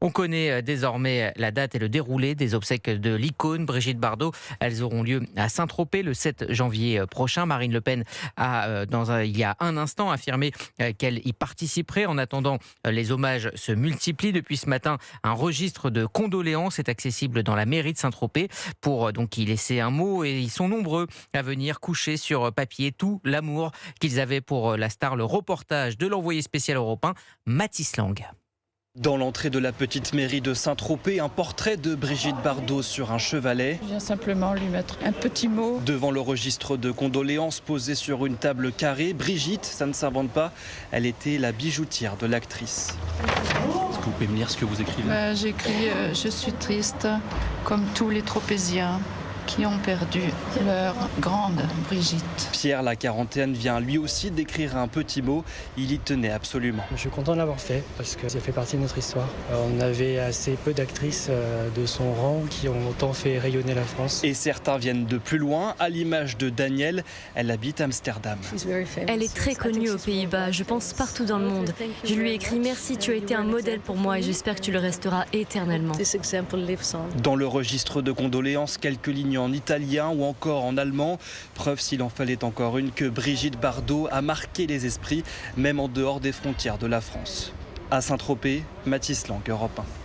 On connaît désormais la date et le déroulé des obsèques de l'icône Brigitte Bardot. Elles auront lieu à Saint-Tropez le 7 janvier prochain. Marine Le Pen a, il y a un instant, affirmé qu'elle y participerait. En attendant, les hommages se multiplient. Depuis ce matin, un registre de condoléances est accessible dans la mairie de Saint-Tropez pour donc y laisser un mot. Et ils sont nombreux à venir coucher sur papier tout l'amour qu'ils avaient pour la star. Le reportage de l'envoyé spécial européen Mathis Lang. Dans l'entrée de la petite mairie de Saint-Tropez, un portrait de Brigitte Bardot sur un chevalet. Je viens simplement lui mettre un petit mot. Devant le registre de condoléances posé sur une table carrée, Brigitte, ça ne s'invente pas, elle était la bijoutière de l'actrice. Est-ce que vous pouvez me lire ce que vous écrivez ? J'écris « Je suis triste, comme tous les Tropéziens qui ont perdu leur grande Brigitte ». Pierre, la quarantaine, vient lui aussi d'écrire un petit mot. Il y tenait absolument. Je suis content de l'avoir fait parce que ça fait partie de notre histoire. On avait assez peu d'actrices de son rang qui ont autant fait rayonner la France. Et certains viennent de plus loin, à l'image de Danielle. Elle habite Amsterdam. Elle est très connue aux Pays-Bas, je pense partout dans le monde. Je lui ai écrit « Merci, tu as été un modèle pour moi et j'espère que tu le resteras éternellement ». Dans le registre de condoléances, quelques lignes en italien ou encore en allemand. Preuve, s'il en fallait encore une, que Brigitte Bardot a marqué les esprits, même en dehors des frontières de la France. À Saint-Tropez, Mathis Lang, Europe 1.